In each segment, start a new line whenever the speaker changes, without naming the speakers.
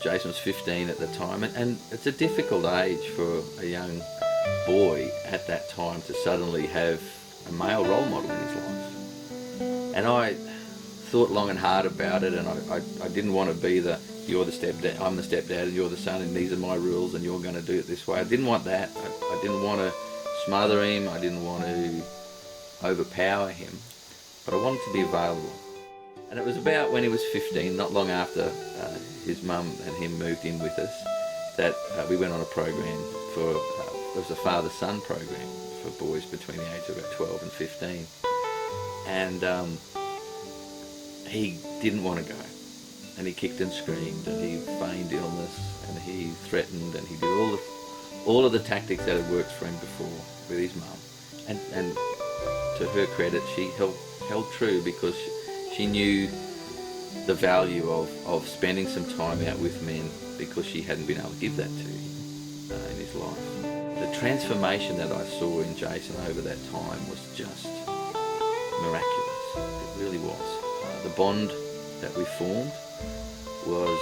Jason was 15 at the time, and it's a difficult age for a young boy at that time to suddenly have a male role model in his life. And I thought long and hard about it, and I didn't want to be you're the stepdad, I'm the stepdad, and you're the son, and these are my rules, and you're going to do it this way. I didn't want that. I didn't want to smother him. I didn't want to overpower him, but I wanted to be available. And it was about when he was 15, not long after his mum and him moved in with us, that we went on a program for, it was a father-son program for boys between the age of about 12 and 15. And he didn't want to go. And he kicked and screamed, and he feigned illness, and he threatened, and he did all of the tactics that had worked for him before with his mum. And to her credit, she held true, because she knew the value of spending some time out with men, because she hadn't been able to give that to him in his life. The transformation that I saw in Jason over that time was just miraculous. It really was. The bond that we formed was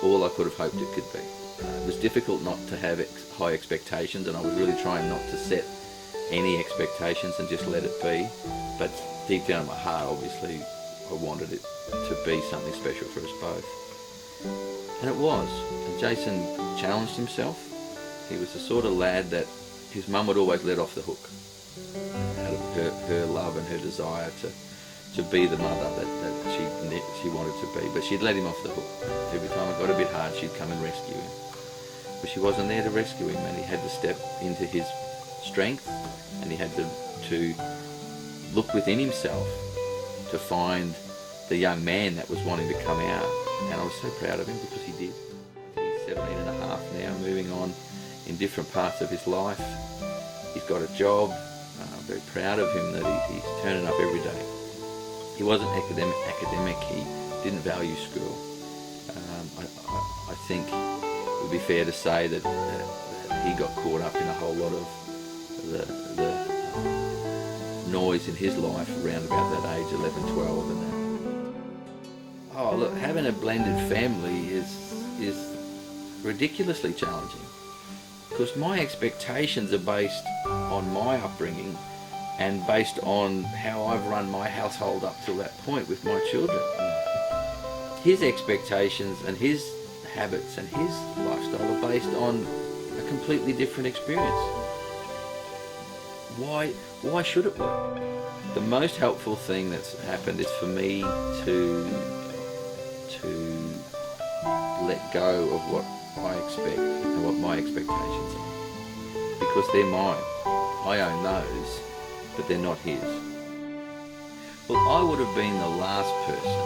all I could have hoped it could be. It was difficult not to have high expectations, and I was really trying not to set any expectations and just let it be. But deep down in my heart, obviously, I wanted it to be something special for us both. And it was. And Jason challenged himself. He was the sort of lad that his mum would always let off the hook out of her love and her desire to be the mother that she wanted to be. But she'd let him off the hook. Every time it got a bit hard, she'd come and rescue him. But she wasn't there to rescue him, and he had to step into his strength, and he had to look within himself to find the young man that was wanting to come out. And I was so proud of him, because he did. He's 17 and a half now, moving on in different parts of his life. He's got a job. I'm very proud of him that he's turning up every day. He wasn't academic. He didn't value school. I think it would be fair to say that he got caught up in a whole lot of the noise in his life around about that age, 11, 12, and that. Oh, look, having a blended family is ridiculously challenging, because my expectations are based on my upbringing and based on how I've run my household up till that point with my children. His expectations and his habits and his lifestyle are based on a completely different experience. Why should it work? The most helpful thing that's happened is for me to let go of what I expect and what my expectations are, because they're mine. I own those, but they're not his. Well, I would have been the last person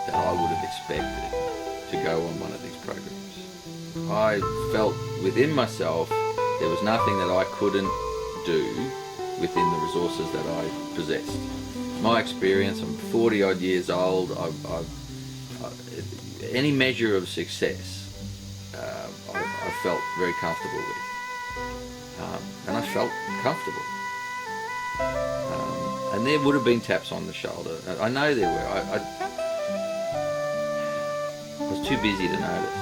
that I would have expected to go on one of these programs. I felt within myself there was nothing that I couldn't do within the resources that I possessed. My experience, I'm 40 odd years old, any measure of success I felt very comfortable with. And I felt comfortable. And there would have been taps on the shoulder. I know there were. I was too busy to notice.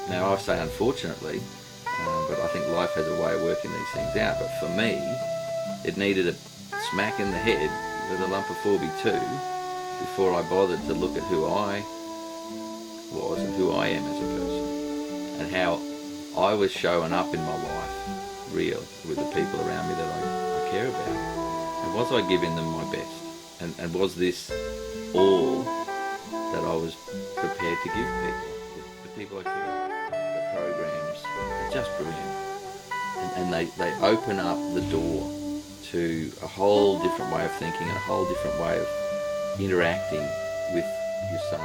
Now I say unfortunately, but I think life has a way of working these things out. But for me, it needed a smack in the head with a lump of 4B2 before I bothered to look at who I was and who I am as a person, and how I was showing up in my life real with the people around me that I care about. And was I giving them my best? And was this all that I was prepared to give people, the people I care about? The programs are just brilliant. And they open up the door to a whole different way of thinking and a whole different way of interacting with your son.